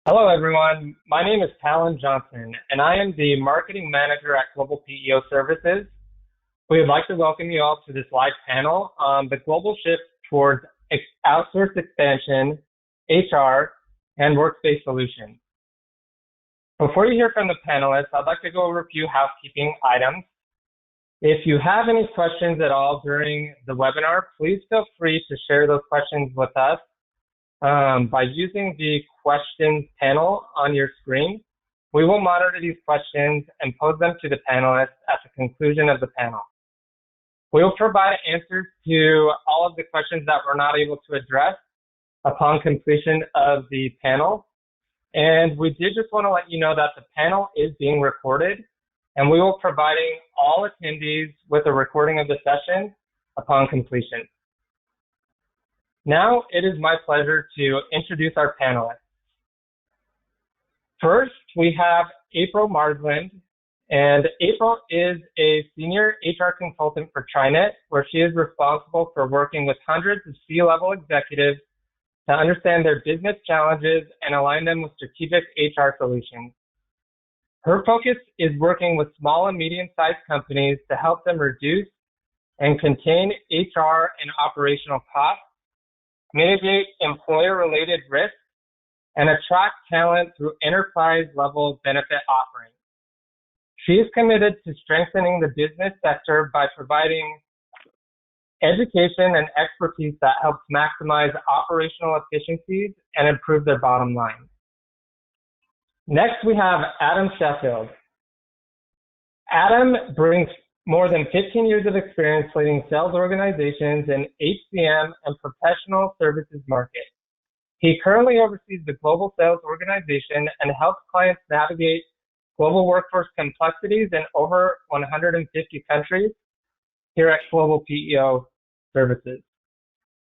Hello, everyone. My name is Talon Johnson, and I am the Marketing Manager at Global PEO Services. We would like to welcome you all to this live panel on the global shift towards outsourced expansion, HR, and workspace solutions. Before you hear from the panelists, I'd like to go over a few housekeeping items. If you have any questions at all during the webinar, please feel free to share those questions with us by using the questions panel on your screen. We will monitor these questions and pose them to the panelists at the conclusion of the panel. We will provide answers to all of the questions that we're not able to address upon completion of the panel. And we did just want to let you know that the panel is being recorded, and we will be providing all attendees with a recording of the session upon completion. Now it is my pleasure to introduce our panelists. First, we have April Marsland, and April is a senior HR consultant for TriNet, where she is responsible for working with hundreds of C-level executives to understand their business challenges and align them with strategic HR solutions. Her focus is working with small and medium-sized companies to help them reduce and contain HR and operational costs, mitigate employer-related risks, and attract talent through enterprise-level benefit offerings. She is committed to strengthening the business sector by providing education and expertise that helps maximize operational efficiencies and improve their bottom line. Next, we have Adam Sheffield. Adam brings more than 15 years of experience leading sales organizations in HCM and professional services market. He currently oversees the global sales organization and helps clients navigate global workforce complexities in over 150 countries here at Global PEO Services.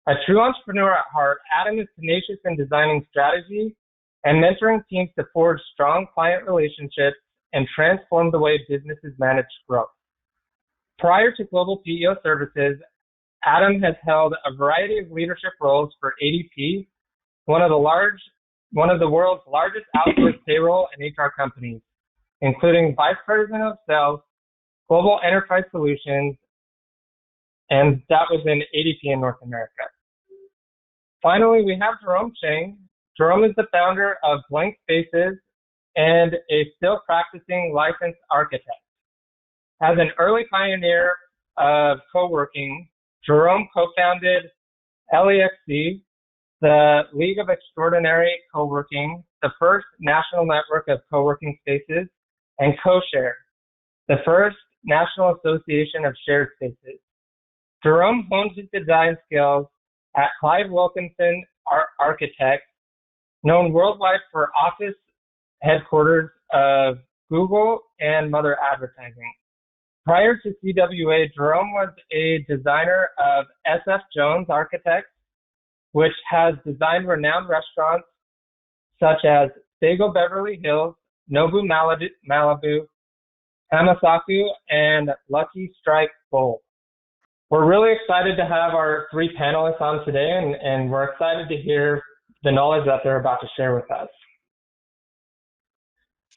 A true entrepreneur at heart, Adam is tenacious in designing strategy and mentoring teams to forge strong client relationships and transform the way businesses manage growth. Prior to Global PEO Services, Adam has held a variety of leadership roles for ADP, one of the world's largest outsourced payroll and HR companies, including Vice President of Sales, Global Enterprise Solutions, and that was in ADP in North America. Finally, we have Jerome Cheng. Jerome is the founder of Blank Spaces and a still practicing licensed architect. As an early pioneer of co-working, Jerome co-founded LEXC, the League of Extraordinary Co-working, the first national network of co-working spaces, and CoShare, the first national association of shared spaces. Jerome honed his design skills at Clive Wilkinson Architects, known worldwide for office headquarters of Google and Mother Advertising. Prior to CWA, Jerome was a designer of SF Jones Architects, which has designed renowned restaurants such as Sago Beverly Hills, Nobu Malibu, Hamasaku, and Lucky Strike Bowl. We're really excited to have our three panelists on today, and we're excited to hear the knowledge that they're about to share with us.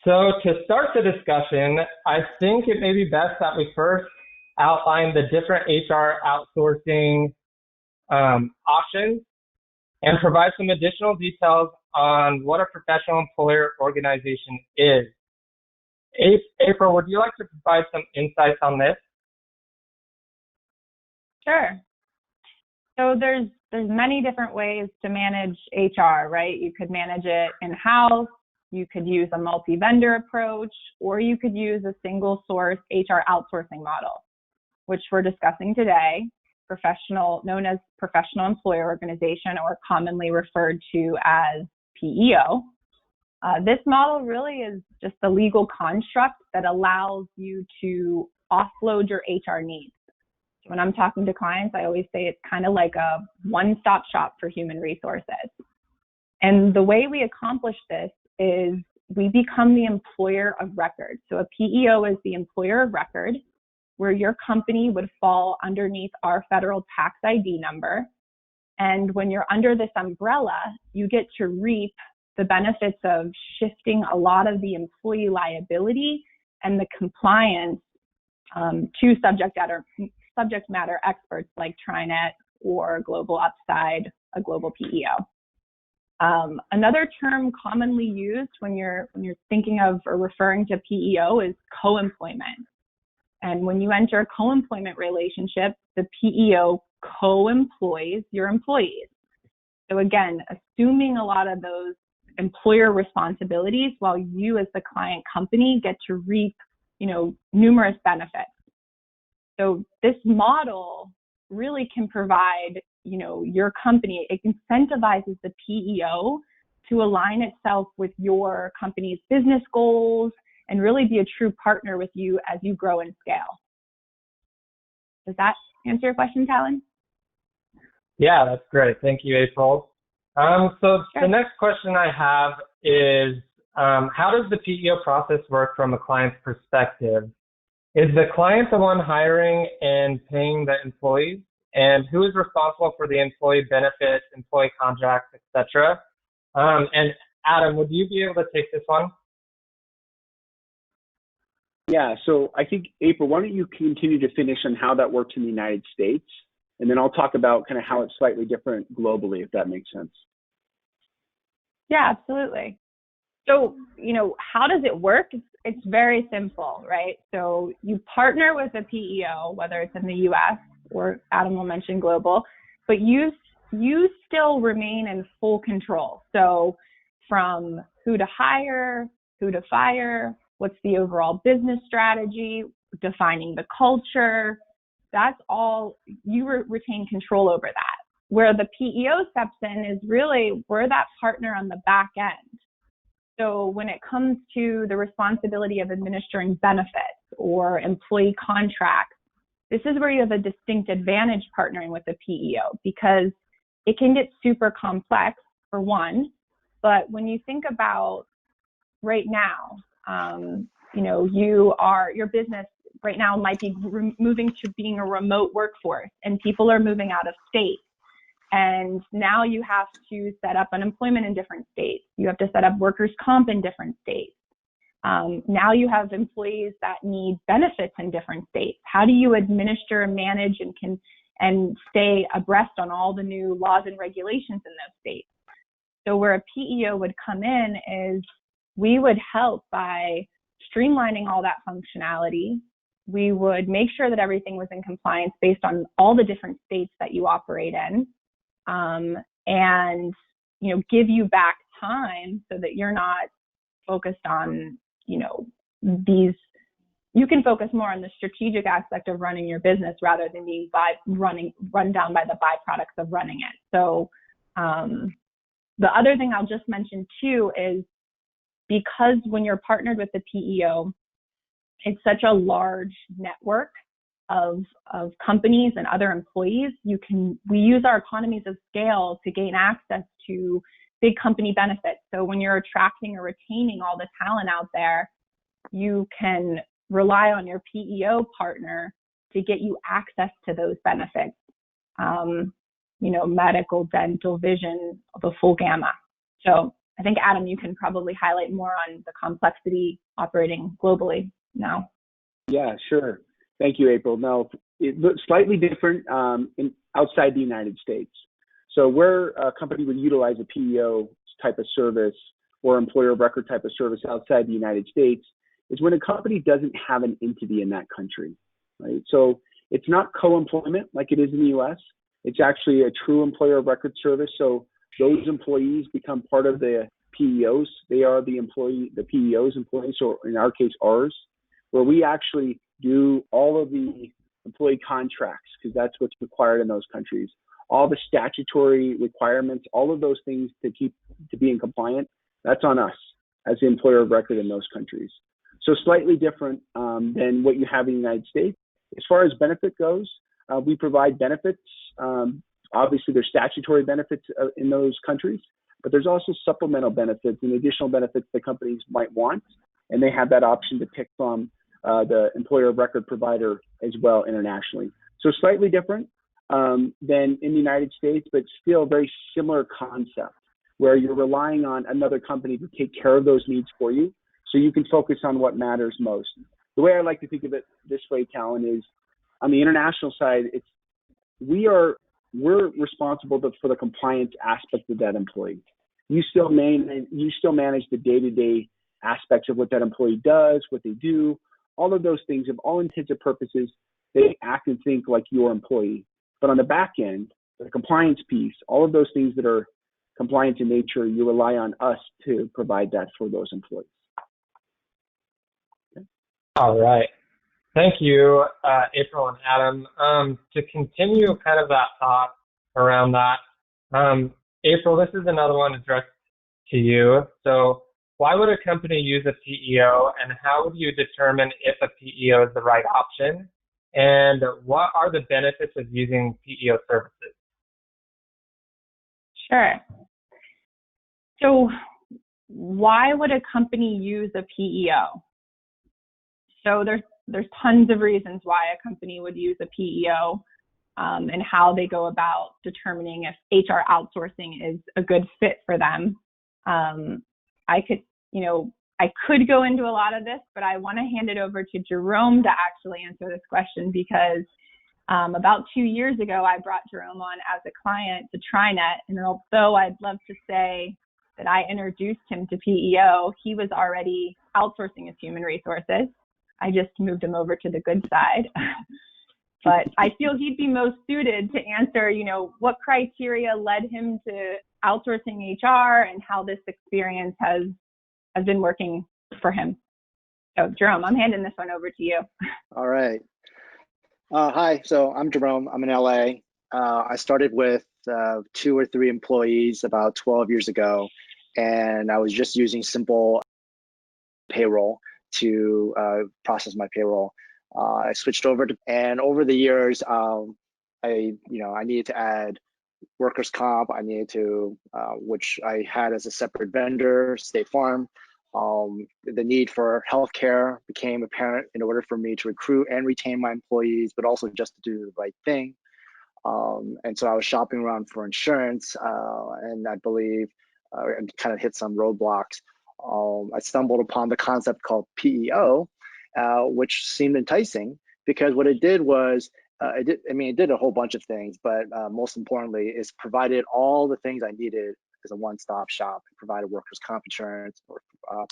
So to start the discussion, I think it may be best that we first outline the different HR outsourcing options and provide some additional details on what a professional employer organization is. April, would you like to provide some insights on this? Sure. So there's many different ways to manage HR, right? You could manage it in-house, you could use a multi-vendor approach, or you could use a single source HR outsourcing model, which we're discussing today, known as professional employer organization, or commonly referred to as PEO. This model really is just a legal construct that allows you to offload your HR needs. So when I'm talking to clients, I always say it's kind of like a one-stop shop for human resources. And the way we accomplish this is we become the employer of record. So a PEO is the employer of record, where your company would fall underneath our federal tax ID number. And when you're under this umbrella, you get to reap the benefits of shifting a lot of the employee liability and the compliance to subject matter experts like TriNet or Global Upside, a global PEO. Another term commonly used when you're thinking of or referring to PEO is co-employment. And when you enter a co-employment relationship, the PEO co-employs your employees. So again, assuming a lot of those employer responsibilities while you as the client company get to reap, numerous benefits. So this model really can provide, your company, it incentivizes the PEO to align itself with your company's business goals and really be a true partner with you as you grow and scale. Does that answer your question, Talon? Yeah, that's great. Thank you, April. So Sure. The next question I have is, how does the PEO process work from a client's perspective? Is the client the one hiring and paying the employees? And who is responsible for the employee benefits, employee contracts, etc.? And Adam, would you be able to take this one? Yeah, so I think, April, why don't you continue to finish on how that works in the United States? And then I'll talk about kind of how it's slightly different globally, if that makes sense. Yeah, absolutely. So, how does it work? It's very simple, right? So you partner with a PEO, whether it's in the US or Adam will mention global, but you still remain in full control. So from who to hire, who to fire, what's the overall business strategy, defining the culture, that's all, you retain control over that. Where the PEO steps in is really, we're that partner on the back end. So when it comes to the responsibility of administering benefits or employee contracts, this is where you have a distinct advantage partnering with the PEO because it can get super complex, for one. But when you think about right now, your business right now might be moving to being a remote workforce and people are moving out of state. And now you have to set up unemployment in different states. You have to set up workers' comp in different states. Now you have employees that need benefits in different states. How do you administer and manage and stay abreast on all the new laws and regulations in those states? So where a PEO would come in is we would help by streamlining all that functionality. We would make sure that everything was in compliance based on all the different states that you operate in. And give you back time so that you're not focused on, you can focus more on the strategic aspect of running your business rather than being run down by the byproducts of running it. So the other thing I'll just mention too is because when you're partnered with the PEO, it's such a large network of companies and other employees, we use our economies of scale to gain access to big company benefits. So when you're attracting or retaining all the talent out there, you can rely on your PEO partner to get you access to those benefits. Medical, dental, vision, the full gamma. So I think, Adam, you can probably highlight more on the complexity operating globally now. Yeah, sure. Thank you, April. Now, it looks slightly different outside the United States. So where a company would utilize a PEO type of service or employer of record type of service outside the United States is when a company doesn't have an entity in that country, right? So it's not co-employment like it is in the US. It's actually a true employer of record service. So those employees become part of the PEOs. They are the PEOs employees, or in our case, ours, where we actually do all of the employee contracts, because that's what's required in those countries. All the statutory requirements, all of those things to be in compliant, that's on us as the employer of record in those countries. So slightly different than what you have in the United States. As far as benefit goes, we provide benefits. Obviously, there's statutory benefits in those countries, but there's also supplemental benefits and additional benefits that companies might want, and they have that option to pick from the employer of record provider as well internationally. So slightly different than in the United States, but still very similar concept. where you're relying on another company to take care of those needs for you so you can focus on what matters most. The way I like to think of it this way, Callan, is on the international side, we're responsible for the compliance aspect of that employee. You still manage the day-to-day aspects of what that employee does, what they do, all of those things. Of all intents and purposes, they act and think like your employee. But on the back end, the compliance piece, all of those things that are compliance in nature, you rely on us to provide that for those employees. Okay. All right. Thank you, April and Adam. To continue kind of that thought around that, April, this is another one addressed to you. So why would a company use a PEO, and how would you determine if a PEO is the right option? And what are the benefits of using PEO services? Sure. So why would a company use a PEO? So there's tons of reasons why a company would use a PEO, and how they go about determining if HR outsourcing is a good fit for them. I could go into a lot of this, but I want to hand it over to Jerome to actually answer this question, because about 2 years ago, I brought Jerome on as a client to TriNet, and although I'd love to say that I introduced him to PEO, he was already outsourcing his human resources. I just moved him over to the good side. But I feel he'd be most suited to answer, what criteria led him to outsourcing HR and how this experience has been working for him. So Jerome, I'm handing this one over to you. All right. Hi, so I'm Jerome. I'm in LA. I started with 2 or 3 employees about 12 years ago, and I was just using simple payroll to process my payroll. I switched over and over the years, I needed to add workers' comp. I needed to, which I had as a separate vendor, State Farm. The need for healthcare became apparent in order for me to recruit and retain my employees, but also just to do the right thing. And so I was shopping around for insurance, and I believe I kind of hit some roadblocks. I stumbled upon the concept called PEO, which seemed enticing, because what it did was, it did a whole bunch of things, but most importantly, is provided all the things I needed as a one-stop shop. It provided workers' comp insurance, or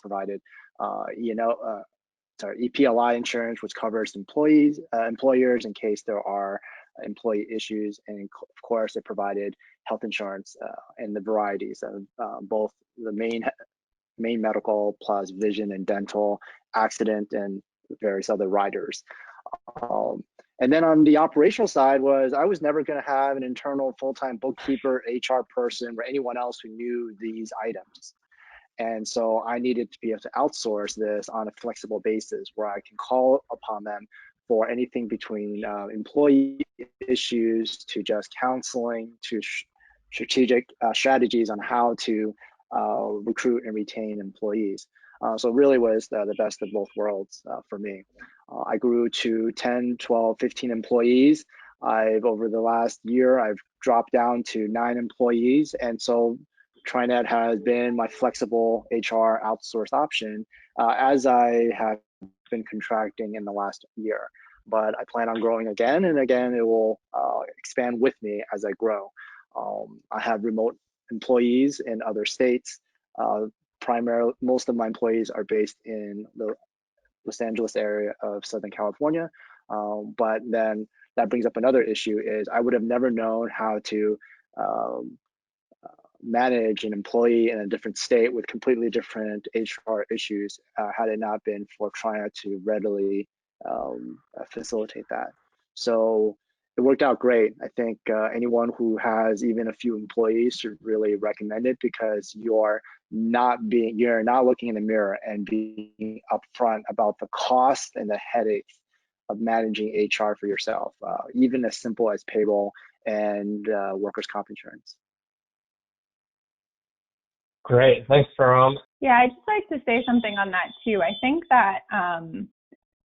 provided EPLI insurance, which covers employers in case there are employee issues, and of course, it provided health insurance in the varieties of both the main medical plus vision and dental, accident, and various other riders. And then on the operational side I was never going to have an internal full-time bookkeeper, HR person, or anyone else who knew these items. And so I needed to be able to outsource this on a flexible basis, where I can call upon them for anything between employee issues to just counseling to strategic strategies on how to recruit and retain employees. So it really was the best of both worlds for me. I grew to 10, 12, 15 employees. Over the last year, I've dropped down to 9 employees. And so TriNet has been my flexible HR outsourced option as I have been contracting in the last year. But I plan on growing again, and again, it will expand with me as I grow. I have remote employees in other states. Primarily, most of my employees are based in the Los Angeles area of Southern California. But then that brings up another issue, is I would have never known how to manage an employee in a different state with completely different HR issues had it not been for trying to readily facilitate that. So it worked out great. I think anyone who has even a few employees should really recommend it, because you're not looking in the mirror and being upfront about the cost and the headaches of managing HR for yourself, even as simple as payroll and workers' comp insurance. Great, thanks, Jerome. Yeah, I'd just like to say something on that too. I think that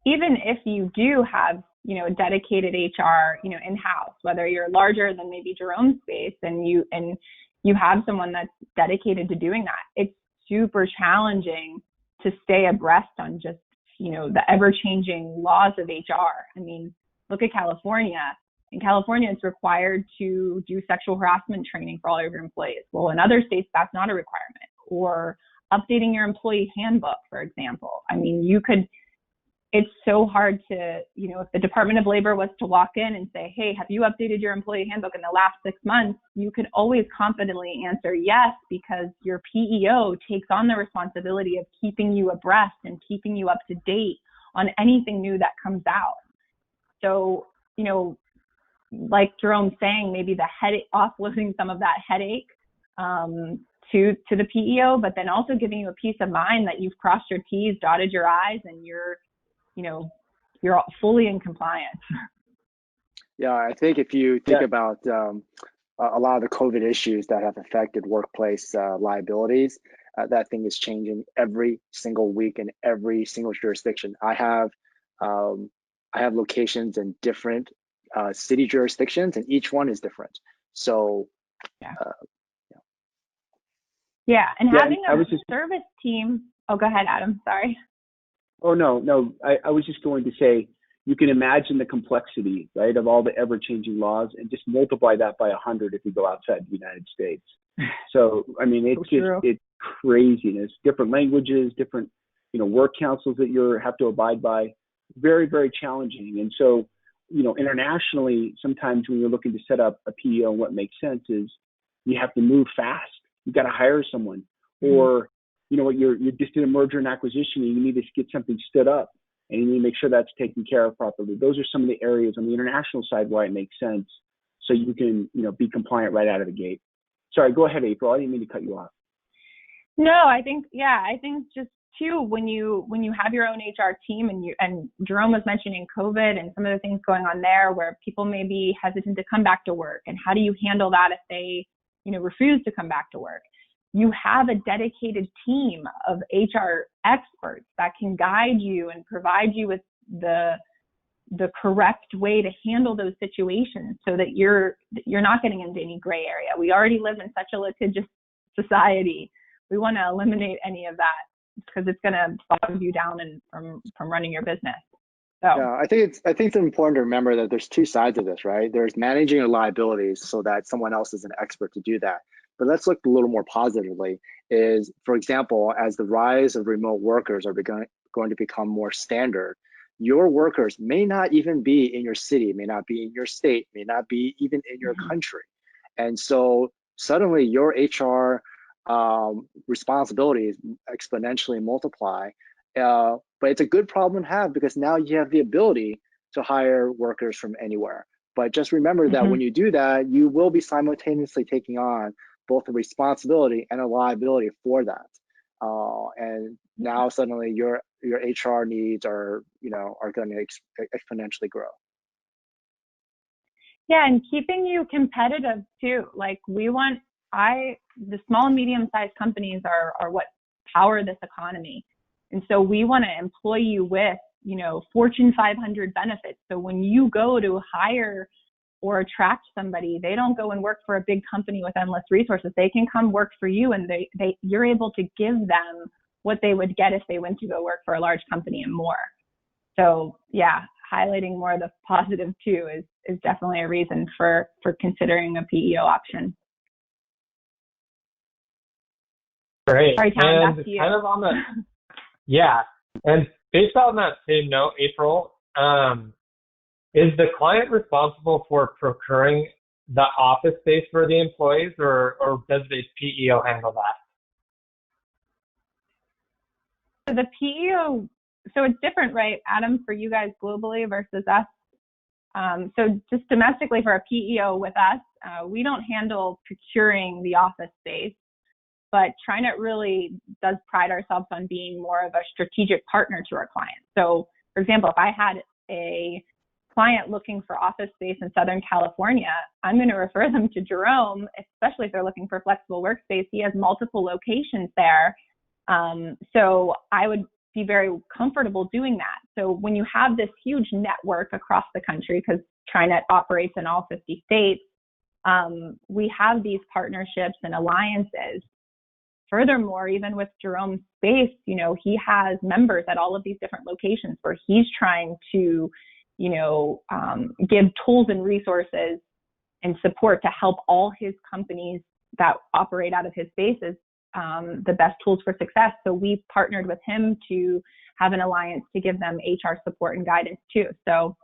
even if you do have, a dedicated HR, in-house, whether you're larger than maybe Jerome's space and you have someone that's dedicated to doing that. It's super challenging to stay abreast on just, the ever-changing laws of HR. I mean, look at California. In California, it's required to do sexual harassment training for all of your employees. Well, in other states, that's not a requirement. Or updating your employee handbook, for example. I mean, it's so hard to, if the Department of Labor was to walk in and say, hey, have you updated your employee handbook in the last 6 months? You could always confidently answer yes, because your PEO takes on the responsibility of keeping you abreast and keeping you up to date on anything new that comes out. So, like Jerome's saying, maybe the headache, offloading some of that headache to the PEO, but then also giving you a peace of mind that you've crossed your T's, dotted your I's, and you're fully in compliance. Yeah, I think if you think about a lot of the COVID issues that have affected workplace liabilities, that thing is changing every single week in every single jurisdiction. I have locations in different city jurisdictions, and each one is different. So, and having a service team. Oh, go ahead, Adam. Sorry. Oh, no. I was just going to say, you can imagine the complexity, right, of all the ever-changing laws, and just multiply that by 100 if you go outside the United States. So, I mean, it's craziness. Different languages, different, work councils that you have to abide by. Very, very challenging. And so, internationally, sometimes when you're looking to set up a PEO, what makes sense is you have to move fast. You got to hire someone, or you're just in a merger and acquisition, and you need to get something stood up, and you need to make sure that's taken care of properly. Those are some of the areas on the international side why it makes sense, so you can be compliant right out of the gate. Sorry, go ahead, April. I didn't mean to cut you off. No, I think just too, when you have your own HR team, and Jerome was mentioning COVID and some of the things going on there where people may be hesitant to come back to work, and how do you handle that if they refuse to come back to work? You have a dedicated team of HR experts that can guide you and provide you with the correct way to handle those situations, so that you're not getting into any gray area. We already live in such a litigious society. We want to eliminate any of that, because it's going to bog you down from running your business. So. Yeah, I think it's important to remember that there's two sides of this, right? There's managing your liabilities so that someone else is an expert to do that. But let's look a little more positively. Is, for example, as the rise of remote workers are going to become more standard, your workers may not even be in your city, may not be in your state, may not be even in your country. And so suddenly your HR responsibilities exponentially multiply. But it's a good problem to have, because now you have the ability to hire workers from anywhere. But just remember that when you do that, you will be simultaneously taking on both the responsibility and a liability for that. And now suddenly your HR needs are going to exponentially grow. Yeah, and keeping you competitive too. Like the small and medium-sized companies are what power this economy. And so we want to employ you with, Fortune 500 benefits. So when you go to hire or attract somebody, they don't go and work for a big company with endless resources. They can come work for you, and you're able to give them what they would get if they went to go work for a large company and more. So yeah, highlighting more of the positive too is definitely a reason for considering a PEO option. Great. Sorry, Tom, back to you. Kind of on and based on that same note, April, is the client responsible for procuring the office space for the employees, or does the PEO handle that? So the PEO, so it's different, right, Adam, for you guys globally versus us? So just domestically for a PEO with us, we don't handle procuring the office space, but TriNet really does pride ourselves on being more of a strategic partner to our clients. So for example, if I had a client looking for office space in Southern California, I'm going to refer them to Jerome, especially if they're looking for flexible workspace. He has multiple locations there. So I would be very comfortable doing that. So when you have this huge network across the country, because TriNet operates in all 50 states, we have these partnerships and alliances. Furthermore, even with Jerome's space, you know, he has members at all of these different locations where he's trying to, you know, give tools and resources and support to help all his companies that operate out of his spaces the best tools for success. So we partnered with him to have an alliance to give them HR support and guidance too. So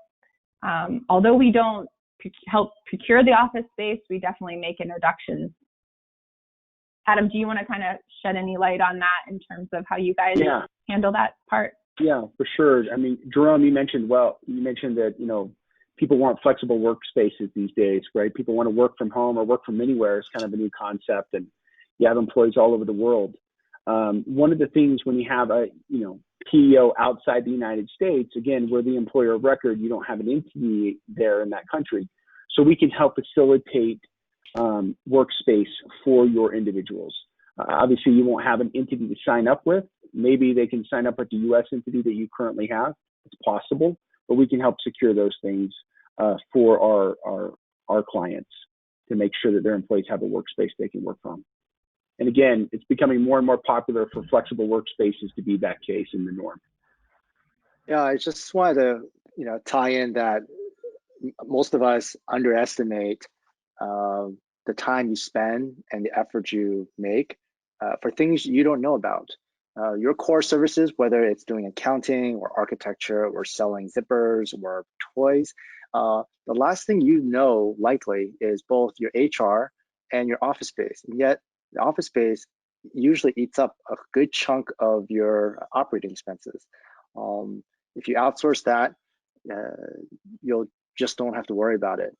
although we don't help procure the office space, we definitely make introductions. Adam, do you want to kind of shed any light on that in terms of how you guys handle that part? Yeah, for sure. I mean, Jerome, you mentioned that, you know, people want flexible workspaces these days, right? People want to work from home or work from anywhere. It's kind of a new concept, and you have employees all over the world. One of the things when you have a, you know, PEO outside the United States, again, we're the employer of record. You don't have an entity there in that country. So we can help facilitate workspace for your individuals. Obviously, you won't have an entity to sign up with. Maybe they can sign up with the U.S. entity that you currently have. It's possible, but we can help secure those things for our clients to make sure that their employees have a workspace they can work from. And again, it's becoming more and more popular for flexible workspaces to be that case in the norm. Yeah, I just wanted to, you know, tie in that most of us underestimate the time you spend and the effort you make for things you don't know about. Your core services, whether it's doing accounting or architecture or selling zippers or toys, the last thing you know likely is both your HR and your office space. And yet the office space usually eats up a good chunk of your operating expenses. If you outsource that, you'll just don't have to worry about it.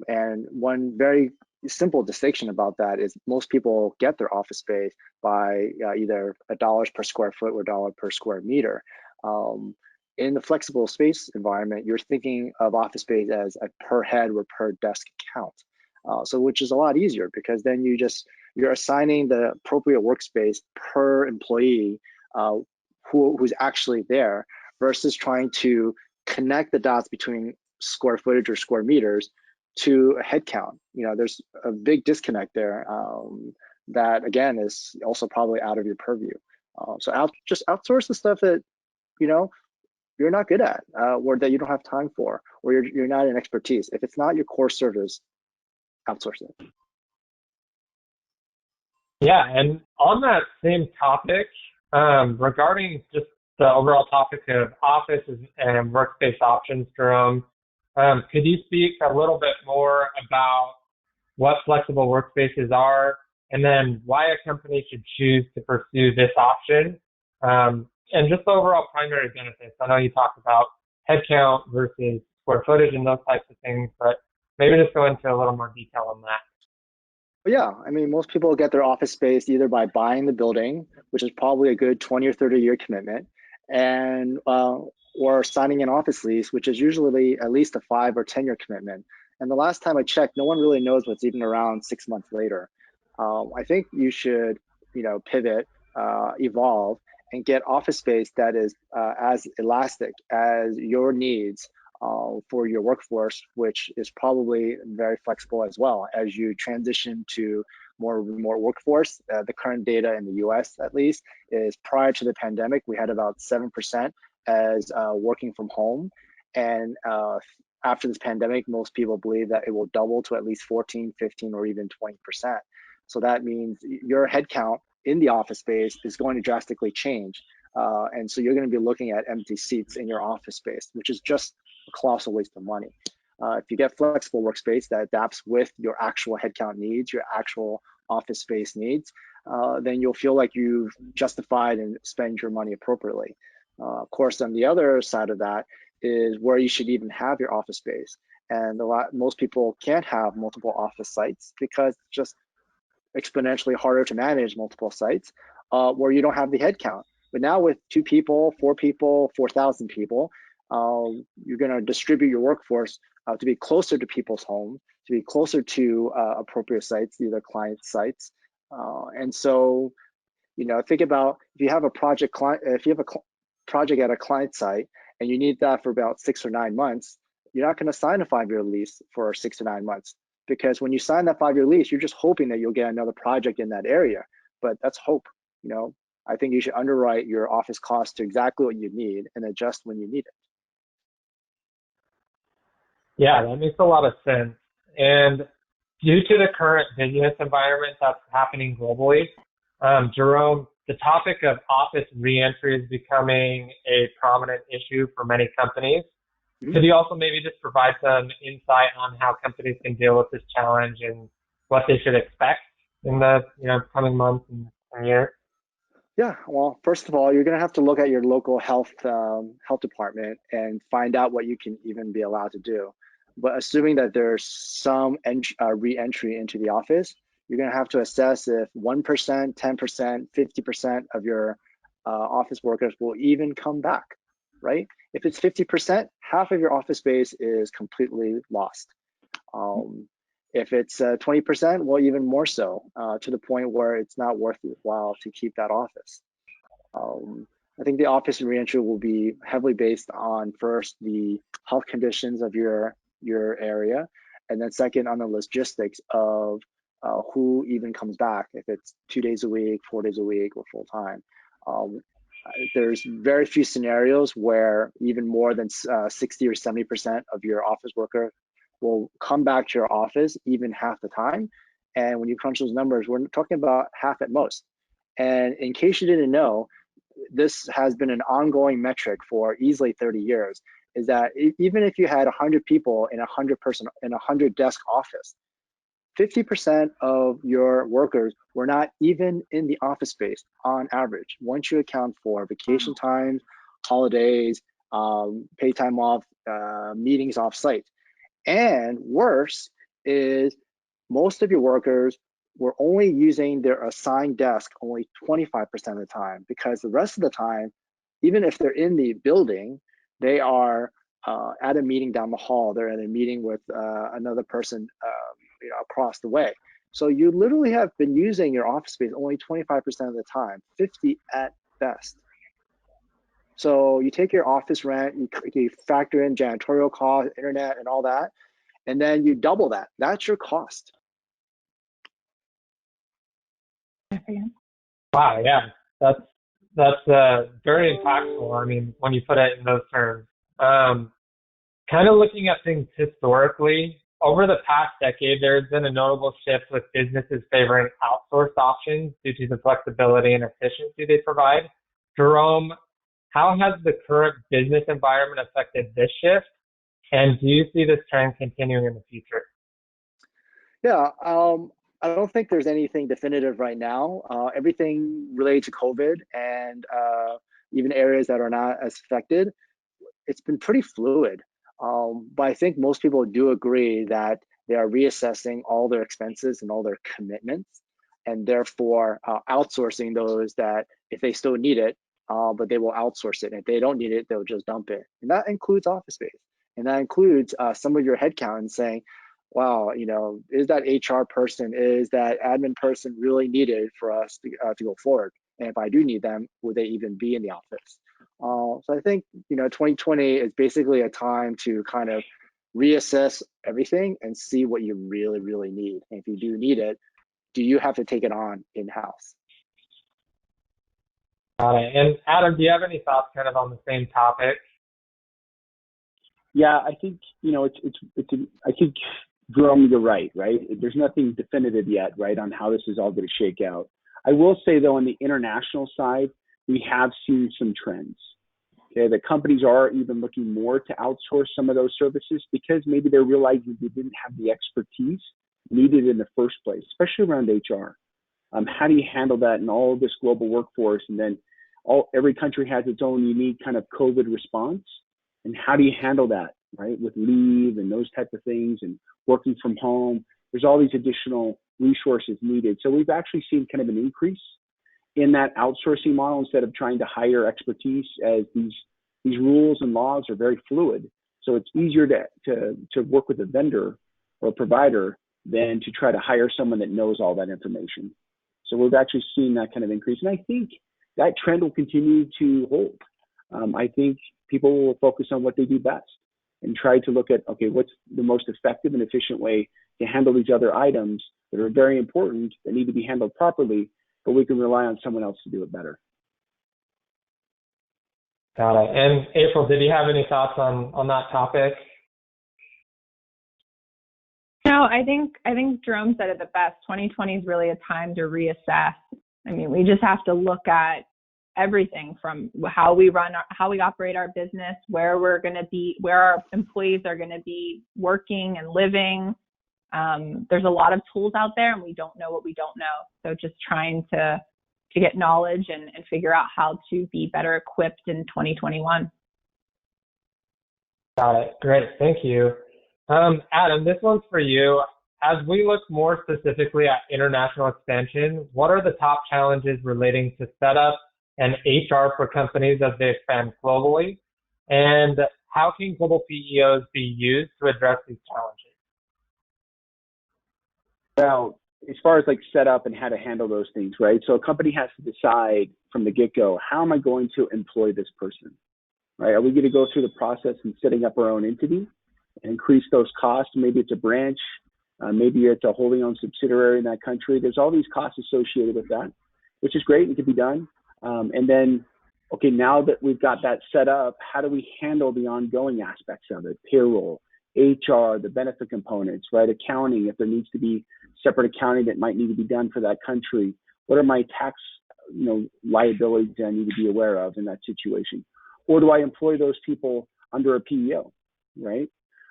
And one very simple distinction about that is most people get their office space by either $1 per square foot or $1 per square meter. In the flexible space environment, you're thinking of office space as a per head or per desk count. So which is a lot easier because then you're assigning the appropriate workspace per employee who's actually there versus trying to connect the dots between square footage or square meters to a head count. You know, there's a big disconnect there that again is also probably out of your purview. So just outsource the stuff that, you know, you're not good at or that you don't have time for, or you're not an expertise. If it's not your core service, outsource it. Yeah, and on that same topic, regarding just the overall topic of offices and workspace options, Jerome, could you speak a little bit more about what flexible workspaces are, and then why a company should choose to pursue this option, and just the overall primary benefits? I know you talked about headcount versus square footage and those types of things, but maybe just go into a little more detail on that. Yeah, I mean, most people get their office space either by buying the building, which is probably a good 20 or 30 year commitment, and or signing an office lease, which is usually at least a 5 or 10 year commitment. And the last time I checked, no one really knows what's even around 6 months later. I think you should, you know, pivot, evolve, and get office space that is as elastic as your needs for your workforce, which is probably very flexible as well as you transition to more remote workforce. The current data in the US, at least, is prior to the pandemic, we had about 7% as working from home. And after this pandemic, most people believe that it will double to at least 14, 15, or even 20%. So that means your headcount in the office space is going to drastically change. And so you're going to be looking at empty seats in your office space, which is just a colossal waste of money. If you get flexible workspace that adapts with your actual headcount needs, your actual office space needs, then you'll feel like you've justified and spend your money appropriately. Of course, on the other side of that is where you should even have your office space. And most people can't have multiple office sites because it's just exponentially harder to manage multiple sites where you don't have the headcount. But now with 2 people, 4 people, 4,000 people, you're going to distribute your workforce to be closer to people's homes, to be closer to appropriate sites, either client sites. And so, you know, think about if you have a project project at a client site and you need that for about 6 or 9 months, you're not going to sign a 5-year lease for 6 to 9 months because when you sign that 5-year lease, you're just hoping that you'll get another project in that area, but that's hope. I think you should underwrite your office costs to exactly what you need and adjust when you need it. Yeah, that makes a lot of sense. And due to the current business environment that's happening globally, Jerome, the topic of office reentry is becoming a prominent issue for many companies. Mm-hmm. Could you also maybe just provide some insight on how companies can deal with this challenge and what they should expect in the coming months and years? Yeah, well, first of all, you're going to have to look at your local health department and find out what you can even be allowed to do. But assuming that there's some re-entry into the office, you're going to have to assess if 1%, 10%, 50% of your office workers will even come back, right? If it's 50%, half of your office space is completely lost. If it's 20%, well, even more so, to the point where it's not worthwhile to keep that office. I think the office reentry will be heavily based on, first, the health conditions of your area, and then second, on the logistics of who even comes back, if it's 2 days a week, 4 days a week, or full time. There's very few scenarios where even more than 60 or 70% of your office worker will come back to your office even half the time. And when you crunch those numbers, we're talking about half at most. And in case you didn't know, this has been an ongoing metric for easily 30 years, is that even if you had 100 people in a 100 desk office, 50% of your workers were not even in the office space on average, once you account for vacation times, holidays, paid time off, meetings off site. And worse is most of your workers were only using their assigned desk only 25% of the time, because the rest of the time, even if they're in the building, they are at a meeting down the hall, they're at a meeting with another person across the way. So you literally have been using your office space only 25% of the time, 50 at best. So you take your office rent, you factor in janitorial costs, internet, and all that, and then you double that. That's your cost. Wow, yeah, that's very impactful. I mean, when you put it in those terms, kind of looking at things historically, over the past decade, there's been a notable shift with businesses favoring outsourced options due to the flexibility and efficiency they provide. Jerome, how has the current business environment affected this shift? And do you see this trend continuing in the future? Yeah, I don't think there's anything definitive right now. Everything related to COVID and even areas that are not as affected, it's been pretty fluid. But I think most people do agree that they are reassessing all their expenses and all their commitments, and therefore outsourcing those that if they still need it, but they will outsource it. And if they don't need it, they'll just dump it. And that includes office space. And that includes some of your headcount and saying, wow, is that HR person, is that admin person really needed for us to go forward? And if I do need them, would they even be in the office? So I think, 2020 is basically a time to kind of reassess everything and see what you really, really need. And if you do need it, do you have to take it on in-house? Got it. And Adam, do you have any thoughts kind of on the same topic? Yeah, I think, I think, Jerome, you're right? There's nothing definitive yet, right, on how this is all going to shake out. I will say, though, on the international side, we have seen some trends. Okay, the companies are even looking more to outsource some of those services because maybe they're realizing they didn't have the expertise needed in the first place, especially around HR. How do you handle that in all of this global workforce? And then every country has its own unique kind of COVID response. And how do you handle that, right, with leave and those type of things and working from home? There's all these additional resources needed. So we've actually seen kind of an increase in that outsourcing model instead of trying to hire expertise, as these rules and laws are very fluid. So it's easier to work with a vendor or a provider than to try to hire someone that knows all that information. So we've actually seen that kind of increase. And I think that trend will continue to hold. I think people will focus on what they do best and try to look at, okay, what's the most effective and efficient way to handle these other items that are very important, that need to be handled properly, but we can rely on someone else to do it better. Got it. And April, did you have any thoughts on that topic? No, I think Jerome said it the best. 2020 is really a time to reassess. I mean, we just have to look at everything from how we operate our business, where we're going to be, where our employees are going to be working and living. There's a lot of tools out there, and we don't know what we don't know. So just trying to get knowledge and figure out how to be better equipped in 2021. Got it. Great. Thank you. Adam, this one's for you. As we look more specifically at international expansion, what are the top challenges relating to setup and HR for companies as they expand globally? And how can global PEOs be used to address these challenges? Well, as far as like setup and how to handle those things, right? So a company has to decide from the get-go, how am I going to employ this person, right? Are we going to go through the process and setting up our own entity and increase those costs? Maybe it's a branch, maybe it's a wholly owned subsidiary in that country. There's all these costs associated with that, which is great and can be done. And then, okay, now that we've got that set up, how do we handle the ongoing aspects of it? Payroll, HR, the benefit components, right? Accounting, if there needs to be separate accounting that might need to be done for that country. What are my tax, liabilities that I need to be aware of in that situation? Or do I employ those people under a PEO, right?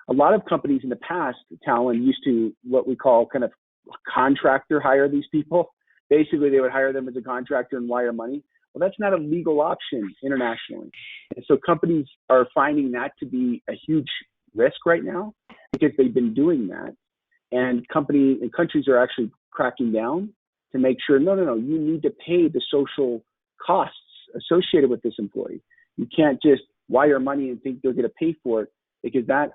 A lot of companies in the past, Talon, used to what we call kind of contractor hire these people. Basically, they would hire them as a contractor and wire money. Well, that's not a legal option internationally. And so companies are finding that to be a huge risk right now because they've been doing that. And countries are actually cracking down to make sure, no, you need to pay the social costs associated with this employee. You can't just wire money and think they're going to pay for it, because that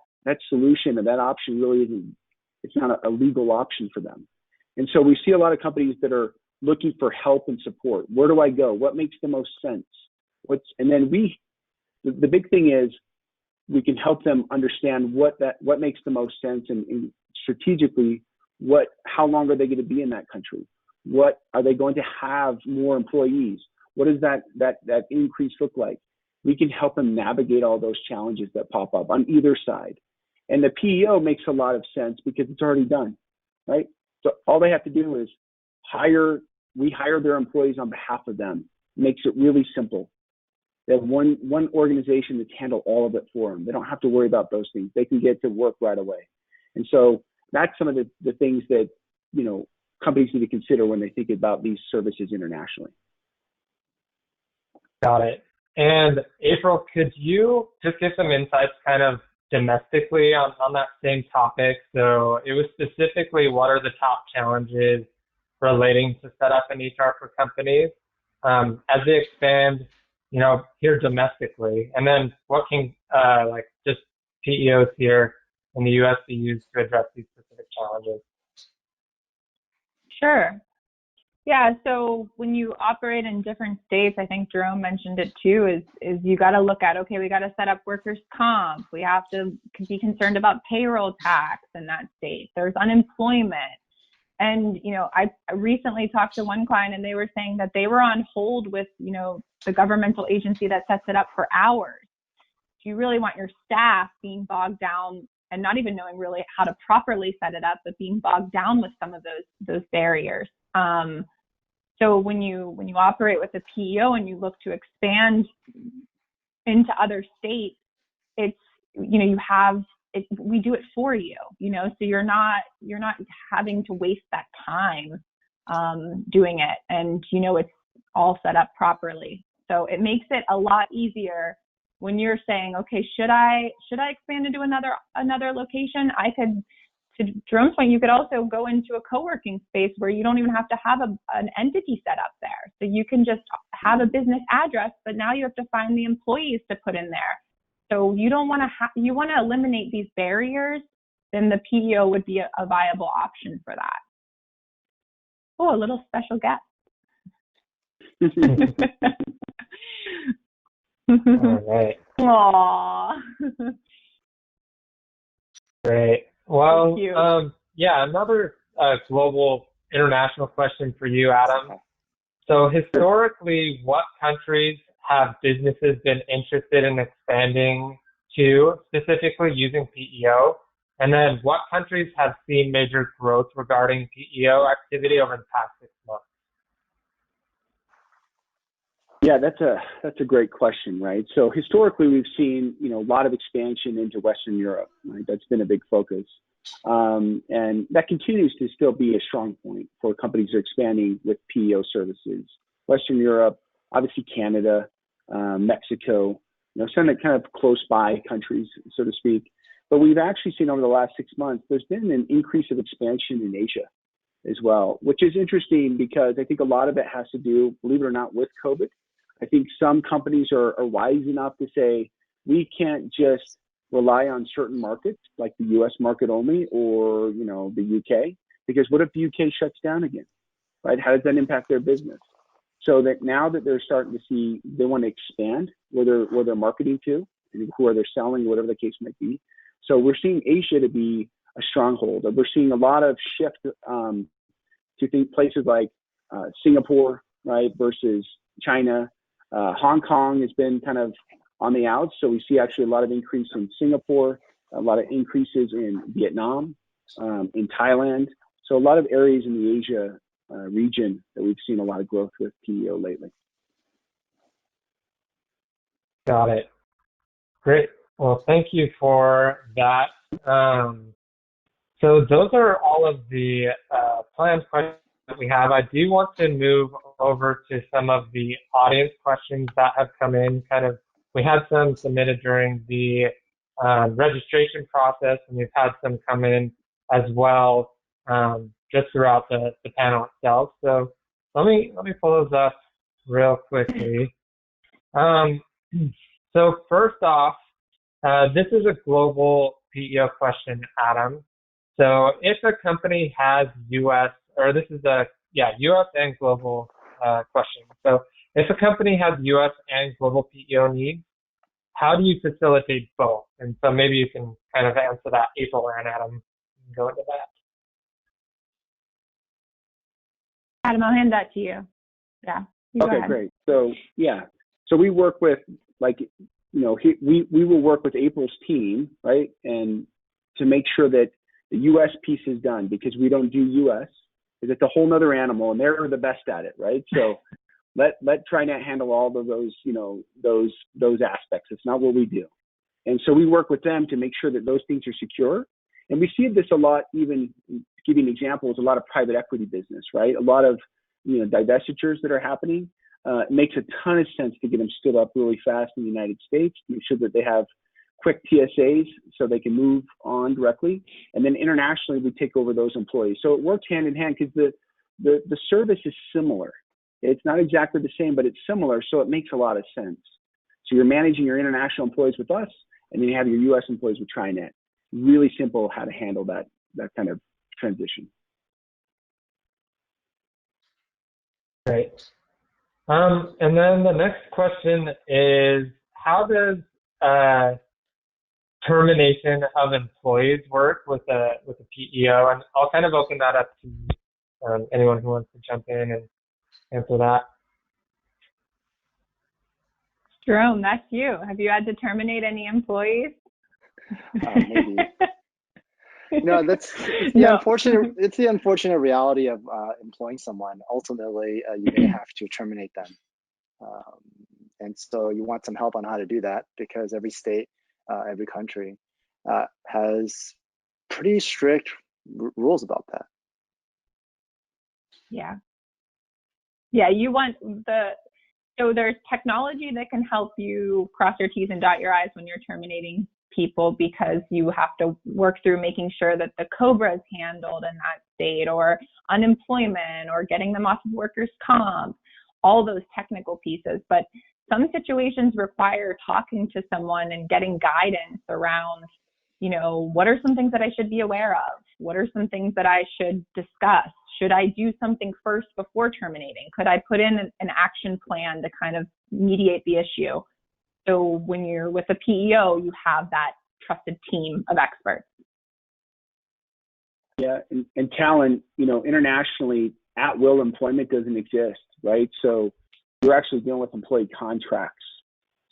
solution or that option really isn't, it's not a legal option for them. And so we see a lot of companies that are looking for help and support. Where do I go? What makes the most sense? And then the big thing is we can help them understand what makes the most sense, and strategically, how long are they going to be in that country? What are they going to have more employees? What does that increase look like? We can help them navigate all those challenges that pop up on either side. And the PEO makes a lot of sense because it's already done, right? So all they have to do is we hire their employees on behalf of them. It makes it really simple. They have one organization that's handle all of it for them. They don't have to worry about those things. They can get to work right away. And so that's some of the things that, companies need to consider when they think about these services internationally. Got it. And April, could you just give some insights kind of domestically on that same topic? So it was specifically, what are the top challenges relating to set up an HR for companies as they expand, here domestically? And then what can just PEOs here in the U.S. be used to address these specific challenges? Sure. Yeah, so when you operate in different states, I think Jerome mentioned it too, is you got to look at, okay, we got to set up workers' comp. We have to be concerned about payroll tax in that state. There's unemployment. And, I recently talked to one client, and they were saying that they were on hold with, the governmental agency that sets it up for hours. If you really want your staff being bogged down and not even knowing really how to properly set it up, but being bogged down with some of those barriers. So when you operate with a PEO and you look to expand into other states, it's, we do it for you, so you're not having to waste that time doing it, and it's all set up properly. So it makes it a lot easier when you're saying, okay, should I expand into another location? I could, to Jerome's point, you could also go into a co-working space where you don't even have to have an entity set up there. So you can just have a business address, but now you have to find the employees to put in there. So you don't want to you want to eliminate these barriers, then the PEO would be a viable option for that. Oh, a little special guest. All right. Aww. Great. Well, yeah, another global international question for you, Adam. So historically, what countries have businesses been interested in expanding to, specifically using PEO? And then what countries have seen major growth regarding PEO activity over the past 6 months? Yeah, that's a great question, right? So historically, we've seen a lot of expansion into Western Europe, right? That's been a big focus, and that continues to still be a strong point for companies that are expanding with PEO services. Western Europe, obviously Canada, Mexico, some of the kind of close by countries, so to speak. But we've actually seen over the last 6 months, there's been an increase of expansion in Asia as well, which is interesting because I think a lot of it has to do, believe it or not, with COVID. I think some companies are wise enough to say, we can't just rely on certain markets like the US market only or, the UK, because what if the UK shuts down again, right? How does that impact their business? So that now that they're starting to see, they want to expand where they're marketing to, and who are they selling, whatever the case might be. So we're seeing Asia to be a stronghold. We're seeing a lot of shift to think places like Singapore, right, versus China. Hong Kong has been kind of on the outs, so we see actually a lot of increase in Singapore, a lot of increases in Vietnam, in Thailand. So a lot of areas in the Asia region that we've seen a lot of growth with PEO lately. Got it. Great. Well, thank you for that. So those are all of the planned questions that we have. I do want to move over to some of the audience questions that have come in. We had some submitted during the registration process, and we've had some come in as well just throughout the panel itself. So let me pull those up real quickly. So first off, this is a global PEO question, Adam. So if a company has US and global question. So if a company has US and global PEO needs, how do you facilitate both? And so maybe you can kind of answer that, April and Adam, and go into that. Adam, I'll hand that to you. Yeah. Okay, great. So so we work with we will work with April's team, right, and to make sure that the U.S. piece is done, because we don't do U.S. because it's a whole nother animal, and they're the best at it, right? So let TriNet handle all of those those aspects. It's not what we do, and so we work with them to make sure that those things are secure. And we see this a lot. Even giving examples, a lot of private equity business, right? A lot of divestitures that are happening. It makes a ton of sense to get them stood up really fast in the United States, make sure that they have quick TSAs so they can move on directly. And then internationally, we take over those employees. So it works hand in hand because the service is similar. It's not exactly the same, but it's similar. So it makes a lot of sense. So you're managing your international employees with us, and then you have your US employees with TriNet. Really simple how to handle that kind of transition. Great. And then the next question is, how does termination of employees work with a PEO? And I'll kind of open that up to anyone who wants to jump in and answer that. Jerome, that's you. Have you had to terminate any employees? Maybe. No, it's the unfortunate reality of employing someone. Ultimately, you may have to terminate them. And so you want some help on how to do that, because every state, every country has pretty strict rules about that. Yeah. Yeah, so there's technology that can help you cross your T's and dot your I's when you're terminating people, because you have to work through making sure that the COBRA is handled in that state, or unemployment, or getting them off of workers' comp, all those technical pieces. But some situations require talking to someone and getting guidance around, what are some things that I should be aware of? What are some things that I should discuss? Should I do something first before terminating? Could I put in an action plan to kind of mediate the issue? So when you're with a PEO, you have that trusted team of experts. Yeah, and talent, internationally, at-will employment doesn't exist, right? So you're actually dealing with employee contracts.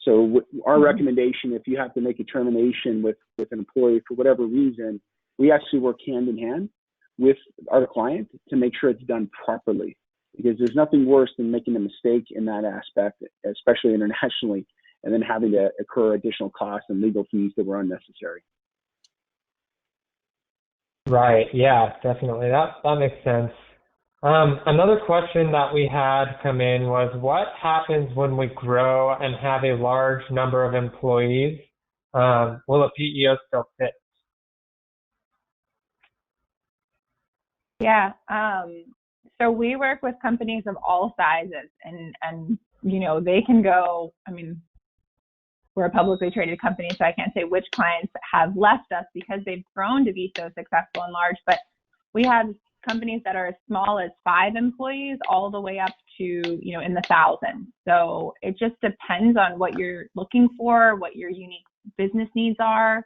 So our recommendation, if you have to make a termination with an employee for whatever reason, we actually work hand in hand with our client to make sure it's done properly. Because there's nothing worse than making a mistake in that aspect, especially internationally, and then having to incur additional costs and legal fees that were unnecessary. Right. Yeah, definitely. That makes sense. Another question that we had come in was, what happens when we grow and have a large number of employees? Will a PEO still fit? Yeah. So we work with companies of all sizes, and they can go. I mean, we're a publicly traded company, so I can't say which clients have left us because they've grown to be so successful and large. But we have companies that are as small as 5 employees all the way up to, in the thousands. So it just depends on what you're looking for, what your unique business needs are,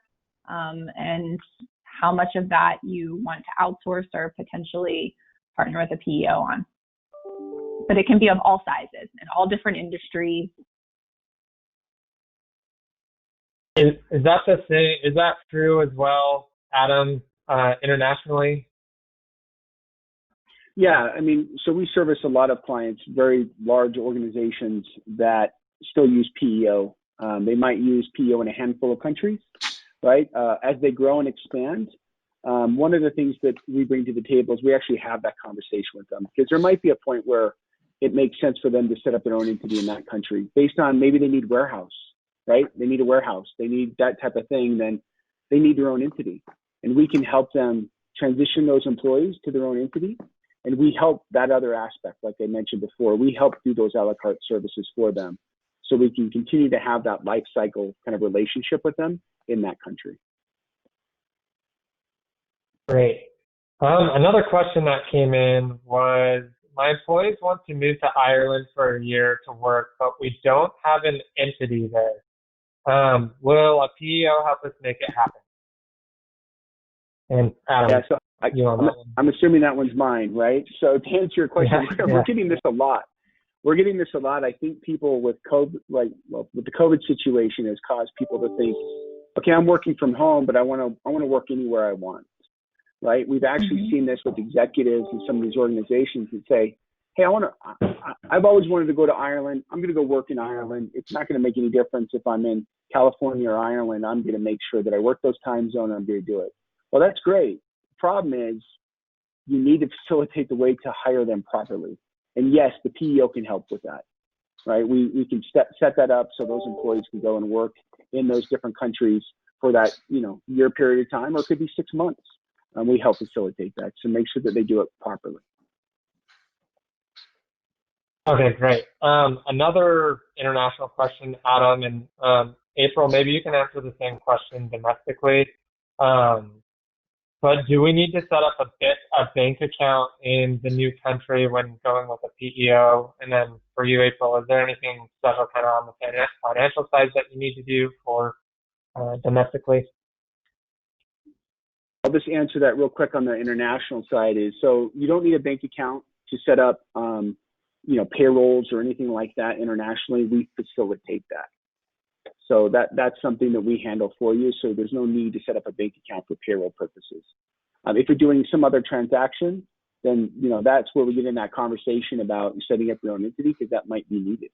and how much of that you want to outsource or potentially partner with a PEO on. But it can be of all sizes and all different industries. Is that the same? Is that true as well, Adam, internationally? Yeah, I mean, so we service a lot of clients, very large organizations that still use PEO. They might use PEO in a handful of countries, right? As they grow and expand, one of the things that we bring to the table is we actually have that conversation with them, because there might be a point where it makes sense for them to set up their own entity in that country based on maybe they need warehouse, right? They need a warehouse, they need that type of thing, then they need their own entity. And we can help them transition those employees to their own entity. And we help that other aspect, like I mentioned before, we help do those a la carte services for them so we can continue to have that life cycle kind of relationship with them in that country. Great. Another question that came in was, my employees want to move to Ireland for a year to work, but we don't have an entity there. Will a PEO help us make it happen? And Adam, yeah, so I'm assuming that one's mine, right? So to answer your question, we're getting this a lot. We're getting this a lot. I think people with COVID, with the COVID situation, has caused people to think, okay, I'm working from home, but I want to work anywhere I want, right? We've actually seen this with executives in some of these organizations that say, hey, I've always wanted to go to Ireland. I'm going to go work in Ireland. It's not going to make any difference if I'm in California or Ireland. I'm going to make sure that I work those time zones. I'm going to do it. Well, that's great. The problem is you need to facilitate the way to hire them properly. And yes, the PEO can help with that, right? We can set that up so those employees can go and work in those different countries for that, year period of time, or it could be 6 months. We help facilitate that, so make sure that they do it properly. Okay, great. Another international question, Adam, and April, maybe you can answer the same question domestically. But do we need to set up a bank account in the new country when going with a PEO? And then for you, April, is there anything special kind of on the financial side that you need to do for domestically? I'll just answer that real quick on the international side. So you don't need a bank account to set up, payrolls or anything like that internationally. We facilitate that. So that's something that we handle for you. So there's no need to set up a bank account for payroll purposes. If you're doing some other transaction, then that's where we get in that conversation about setting up your own entity, because that might be needed.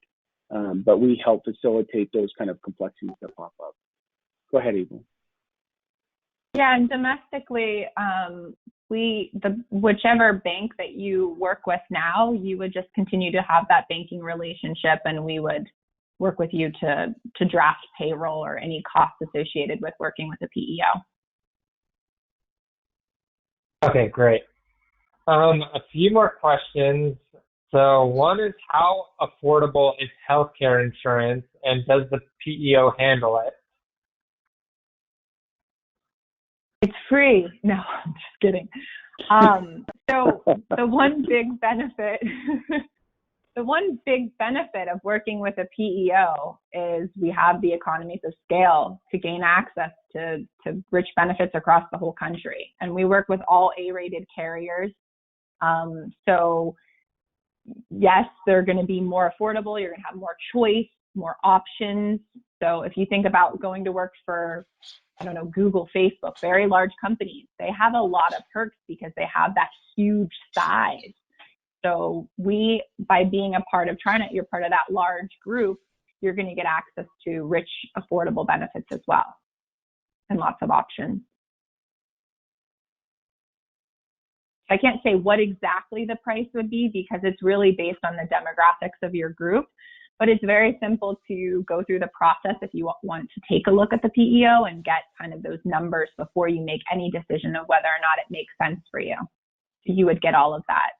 But we help facilitate those kind of complexities that pop up. Go ahead, April. Yeah, and domestically, whichever bank that you work with now, you would just continue to have that banking relationship, and we would work with you to draft payroll or any costs associated with working with a PEO. Okay, great. A few more questions. So one is, how affordable is healthcare insurance, and does the PEO handle it? It's free. No, I'm just kidding. So the one big benefit The one big benefit of working with a PEO is we have the economies of scale to gain access to rich benefits across the whole country. And we work with all A-rated carriers. So yes, they're going to be more affordable. You're going to have more choice, more options. So if you think about going to work for, I don't know, Google, Facebook, very large companies, they have a lot of perks because they have that huge size. So by being a part of TriNet, you're part of that large group, you're going to get access to rich, affordable benefits as well, and lots of options. I can't say what exactly the price would be because it's really based on the demographics of your group, but it's very simple to go through the process if you want to take a look at the PEO and get kind of those numbers before you make any decision of whether or not it makes sense for you. You would get all of that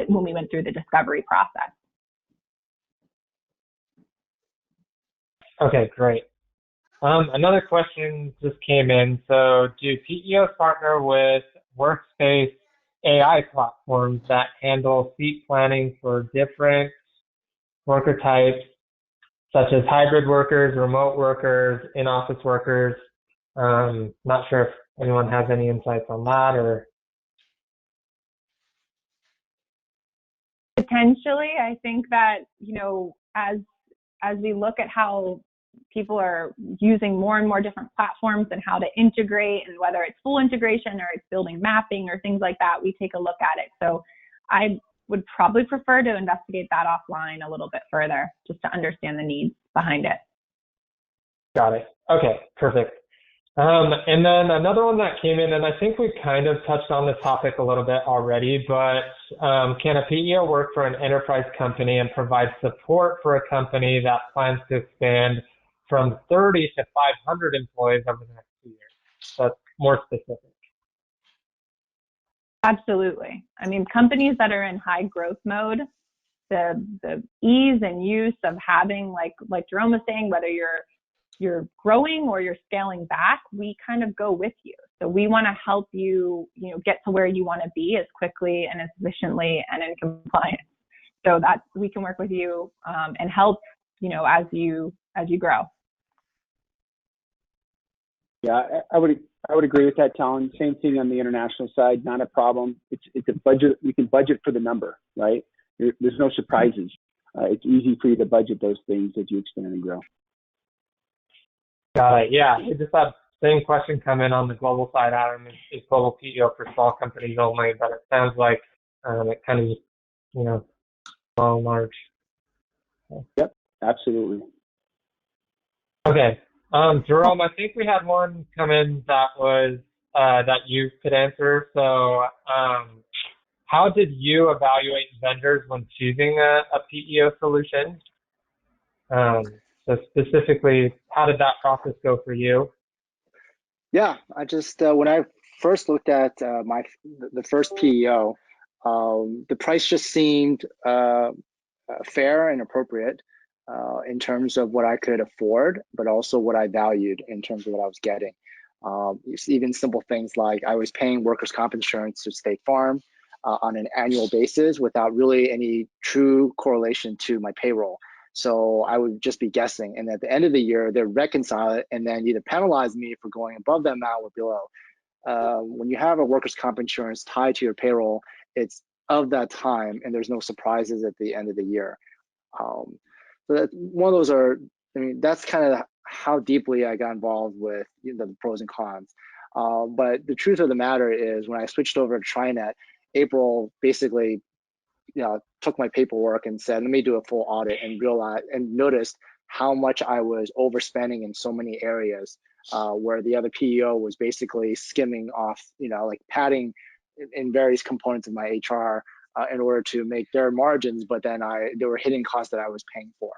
when we went through the discovery process. Okay, great. Another question just came in. So do PEOs partner with Workspace AI platforms that handle seat planning for different worker types, such as hybrid workers, remote workers, in-office workers? Not sure if anyone has any insights on that or... Potentially, I think that, as we look at how people are using more and more different platforms and how to integrate, and whether it's full integration or it's building mapping or things like that, we take a look at it. So I would probably prefer to investigate that offline a little bit further, just to understand the needs behind it. Got it. Okay, perfect. And then another one that came in, and I think we kind of touched on this topic a little bit already, but can a PEO work for an enterprise company and provide support for a company that plans to expand from 30 to 500 employees over the next 2 years? That's more specific. Absolutely. I mean, companies that are in high growth mode, the ease and use of having, like Jerome was saying, whether you're growing or you're scaling back, we kind of go with you. So we want to help you, get to where you want to be as quickly and as efficiently and in compliance. So that we can work with you and help, as you grow. Yeah, I would agree with that, Talon. Same thing on the international side, not a problem. It's a budget. You can budget for the number, right? There's no surprises. It's easy for you to budget those things as you expand and grow. Got it. Yeah, we just had the same question come in on the global side, Adam. Is global PEO for small companies only? But it sounds like it kind of just, small and large. Yep, absolutely. Okay. Jerome, I think we had one come in that was that you could answer. So how did you evaluate vendors when choosing a PEO solution? So specifically, how did that process go for you? Yeah, I just when I first looked at the first PEO, the price just seemed fair and appropriate in terms of what I could afford, but also what I valued in terms of what I was getting. Even simple things like I was paying workers' comp insurance to State Farm on an annual basis without really any true correlation to my payroll. So I would just be guessing. And at the end of the year, they'd reconcile it and then either penalize me for going above that amount or below. When you have a workers' comp insurance tied to your payroll, it's of that time and there's no surprises at the end of the year. So that one of those that's kind of how deeply I got involved with the pros and cons. But the truth of the matter is when I switched over to TriNet, April basically took my paperwork and said, let me do a full audit and realized and noticed how much I was overspending in so many areas where the other PEO was basically skimming off, like padding in various components of my HR in order to make their margins, but then there were hidden costs that I was paying for.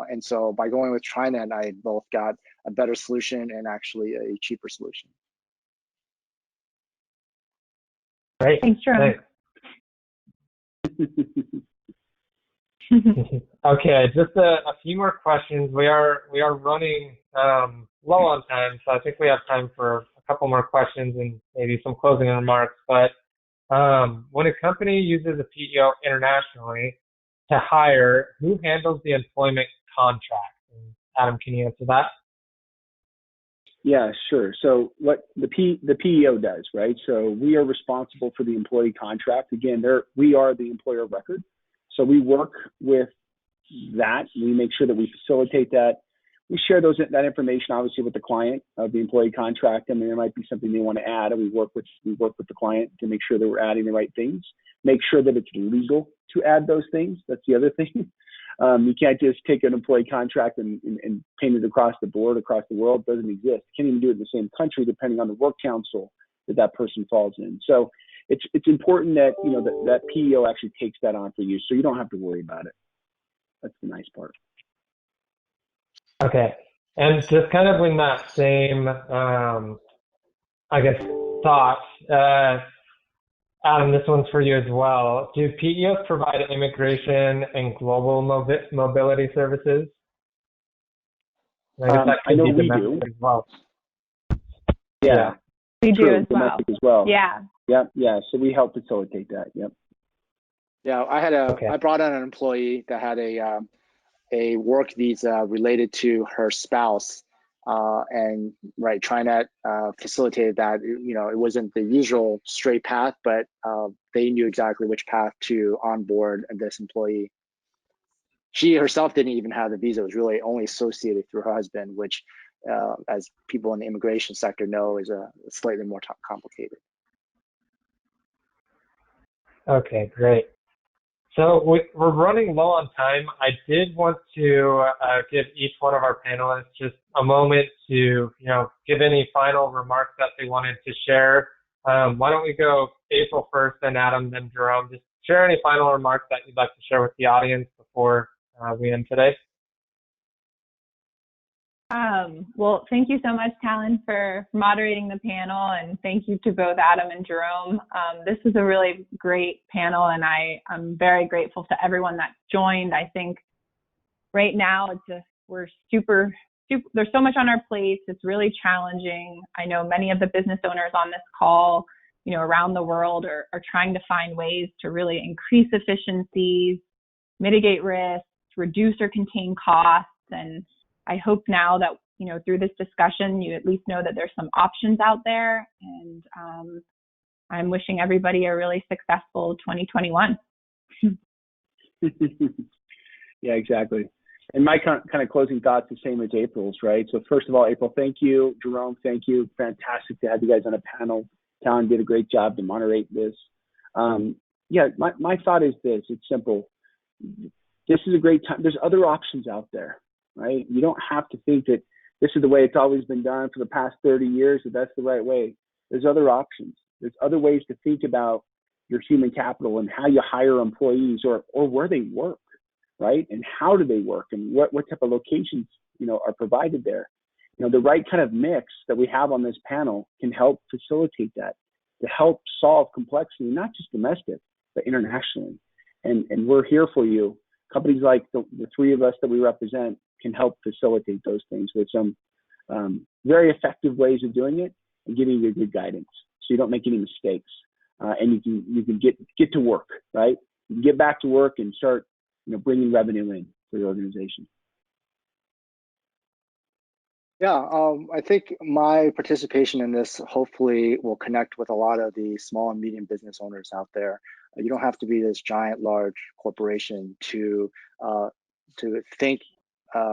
And so by going with TriNet, I both got a better solution and actually a cheaper solution. Great. Thanks, Jerome. Okay, just a few more questions. We are running low on time, so I think we have time for a couple more questions and maybe some closing remarks. But when a company uses a PEO internationally, to hire, who handles the employment contract? And Adam, can you answer that? Yeah, sure. So what the PEO does, right? So we are responsible for the employee contract. Again, we are the employer of record. So we work with that. We make sure that we facilitate that. We share that information obviously with the client of the employee contract. I mean, there might be something they want to add, and we work with the client to make sure that we're adding the right things. Make sure that it's legal to add those things. That's the other thing. You can't just take an employee contract and paint it across the board, across the world. It doesn't exist. You can't even do it in the same country, depending on the work council that person falls in. So it's important that that PEO actually takes that on for you, so you don't have to worry about it. That's the nice part. Okay. And just kind of in that same, I guess, thought, Adam, this one's for you as well. Do PEOs provide immigration and global mobility services? I guess that could I know be we domestic do. as well. Yeah. We True, do as well. domestic as well. Yeah. Yeah. So we help facilitate that. Yep. Yeah, I brought on an employee that had a work visa related to her spouse, and trying to facilitate that. It wasn't the usual straight path, but they knew exactly which path to onboard this employee. She herself didn't even have the visa. It was really only associated through her husband, which, as people in the immigration sector know, is slightly more complicated. Okay, great. So we're running low on time. I did want to give each one of our panelists just a moment to, give any final remarks that they wanted to share. Why don't we go April first, then Adam, then Jerome. Just share any final remarks that you'd like to share with the audience before we end today. Well, thank you so much, Talon, for moderating the panel, and thank you to both Adam and Jerome. This was a really great panel, and I'm very grateful to everyone that joined. I think right now we're super, there's so much on our plates. It's really challenging. I know many of the business owners on this call, around the world are trying to find ways to really increase efficiencies, mitigate risks, reduce or contain costs, and I hope now that, through this discussion, you at least know that there's some options out there. And I'm wishing everybody a really successful 2021. Yeah, exactly. And my kind of closing thoughts, the same as April's, right? So first of all, April, thank you. Jerome, thank you. Fantastic to have you guys on a panel. Talon did a great job to moderate this. My thought is this. It's simple. This is a great time. There's other options out there. Right? You don't have to think that this is the way it's always been done for the past 30 years, that that's the right way. There's other options. There's other ways to think about your human capital and how you hire employees or where they work, right? And how do they work and what type of locations, are provided there. The right kind of mix that we have on this panel can help facilitate that, to help solve complexity, not just domestic, but internationally. And we're here for you. Companies like the three of us that we represent can help facilitate those things with some very effective ways of doing it and giving you good guidance so you don't make any mistakes, and you can get to work, right? You can get back to work and start bringing revenue in for your organization. Yeah, I think my participation in this hopefully will connect with a lot of the small and medium business owners out there. You don't have to be this giant, large corporation to think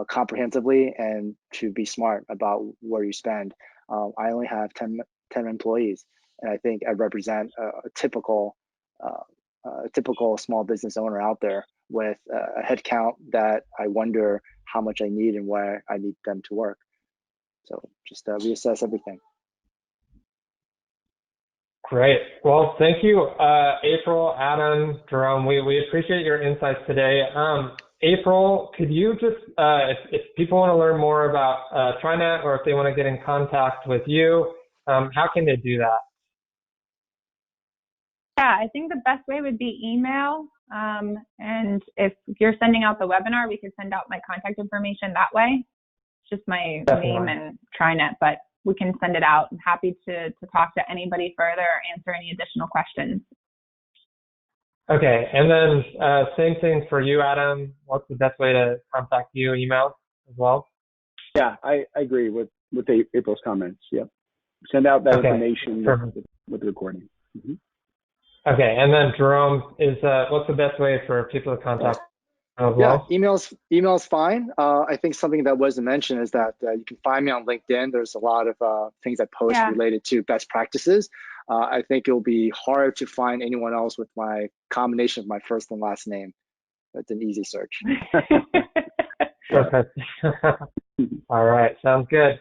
comprehensively and to be smart about where you spend. I only have 10 employees, and I think I represent a typical small business owner out there with a headcount that I wonder how much I need and where I need them to work. So just reassess everything. Great. Well, thank you, April, Adam, Jerome. We appreciate your insights today. April, could you just, if people want to learn more about TriNet or if they want to get in contact with you, how can they do that? Yeah, I think the best way would be email. And if you're sending out the webinar, we could send out my contact information that way. Just my name and TriNet, but we can send it out. I'm happy to talk to anybody further or answer any additional questions. Okay, and then same thing for you, Adam. What's the best way to contact you? Email as well? Yeah, I agree with April's comments. Yep. Send out that Okay, information perfect. with the recording. Mm-hmm. Okay, and then Jerome, what's the best way for people to contact as Yeah, well? email's fine. I think something that wasn't mentioned is that you can find me on LinkedIn. There's a lot of things I post related to best practices. I think it'll be hard to find anyone else with my combination of my first and last name. That's an easy search. Perfect. All right, sounds good.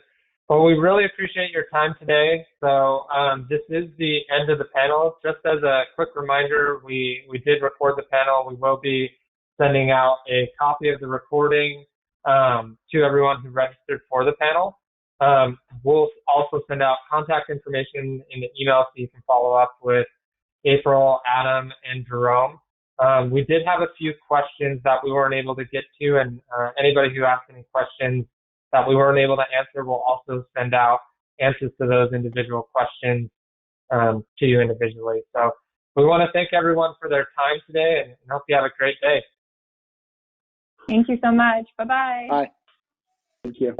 Well, we really appreciate your time today. So this is the end of the panel. Just as a quick reminder, we did record the panel. We will be sending out a copy of the recording to everyone who registered for the panel. We'll also send out contact information in the email so you can follow up with April, Adam, and Jerome. We did have a few questions that we weren't able to get to, and anybody who asked any questions that we weren't able to answer, we'll also send out answers to those individual questions to you individually. So we want to thank everyone for their time today and hope you have a great day. Thank you so much. Bye-bye. Bye. Thank you.